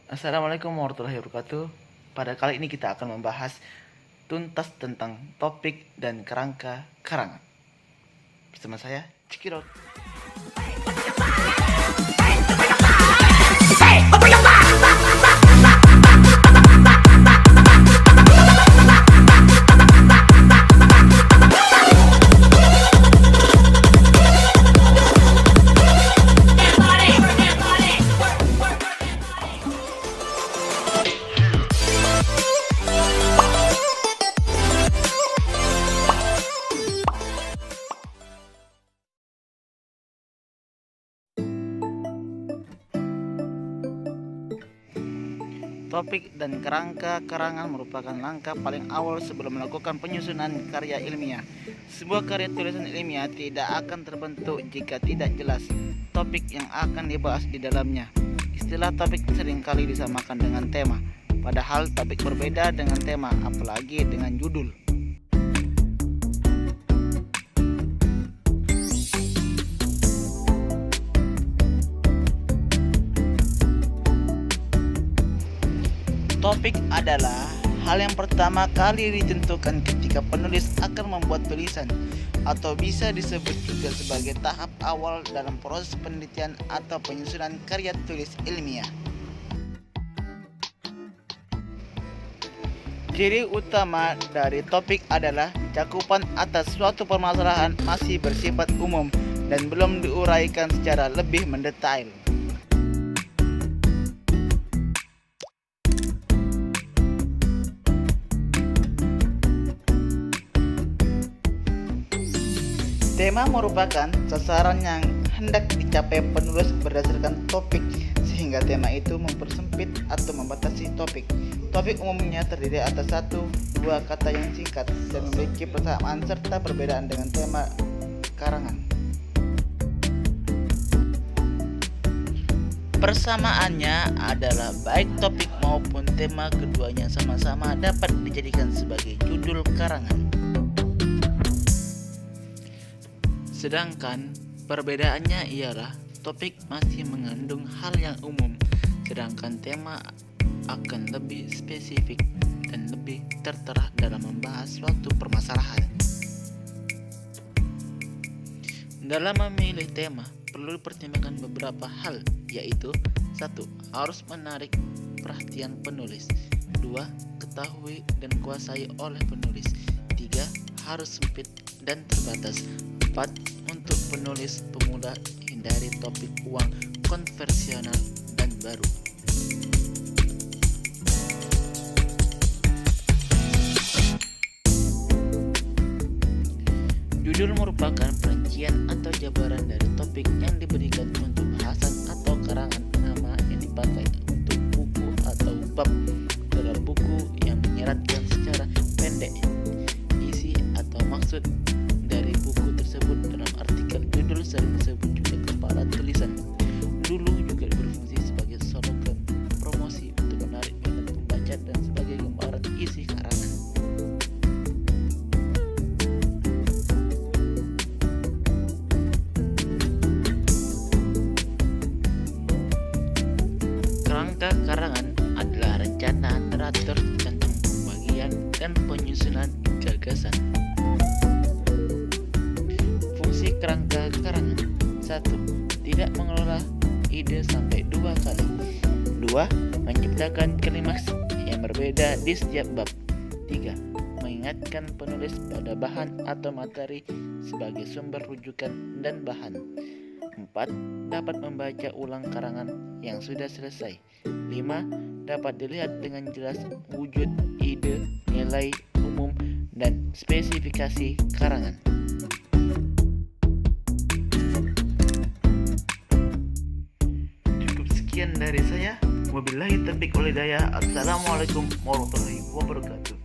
Assalamualaikum warahmatullahi wabarakatuh. Pada kali ini kita akan membahas tuntas tentang topik dan kerangka karangan. Bersama saya, Cikirot. Topik dan kerangka karangan merupakan langkah paling awal sebelum melakukan penyusunan karya ilmiah. Sebuah karya tulisan ilmiah tidak akan terbentuk jika tidak jelas topik yang akan dibahas di dalamnya. Istilah topik seringkali disamakan dengan tema, padahal topik berbeda dengan tema, apalagi dengan judul. Topik adalah hal yang pertama kali ditentukan ketika penulis akan membuat tulisan, atau bisa disebut juga sebagai tahap awal dalam proses penelitian atau penyusunan karya tulis ilmiah. Ciri utama dari topik adalah cakupan atas suatu permasalahan masih bersifat umum dan belum diuraikan secara lebih mendetail. Tema merupakan sasaran yang hendak dicapai penulis berdasarkan topik, sehingga tema itu mempersempit atau membatasi topik. Topik umumnya terdiri atas 1-2 kata yang singkat dan memiliki persamaan serta perbedaan dengan tema karangan. Persamaannya adalah baik topik maupun tema keduanya sama-sama dapat dijadikan sebagai judul karangan. Sedangkan perbedaannya ialah topik masih mengandung hal yang umum, sedangkan tema akan lebih spesifik dan lebih tertera dalam membahas suatu permasalahan. Dalam memilih tema, perlu dipertimbangkan beberapa hal, yaitu 1. Harus menarik perhatian penulis. 2. Ketahui dan kuasai oleh penulis. 3. Harus sempit dan terbatas. 4. Untuk penulis pemula, hindari topik uang konvensional dan baru. Judul merupakan perincian atau jabaran dari topik yang diberikan untuk bahasan atau karangan. Nama yang dipakai untuk buku atau bab dalam buku yang menyeratkan secara pendek isi atau maksud dari buku tersebut. Dalam artikel judul sering disebut juga kepala tulisan. Dulu juga berfungsi sebagai slogan promosi untuk menarik minat pembaca dan sebagai gambaran isi karangan. Kerangka karangan adalah rencana teratur tentang pembagian dan penyusunan gagasan. Fungsi kerangka karangan: 1. Tidak mengelola ide sampai 2 kali. 2. Menciptakan klimaks yang berbeda di setiap bab. 3. Mengingatkan penulis pada bahan atau materi sebagai sumber rujukan dan bahan. 4. Dapat membaca ulang karangan yang sudah selesai. 5. Dapat dilihat dengan jelas wujud, ide, nilai umum, dan spesifikasi karangan. Cukup sekian dari saya. Wabillahi taufiq wal hidayah. Assalamualaikum warahmatullahi wabarakatuh.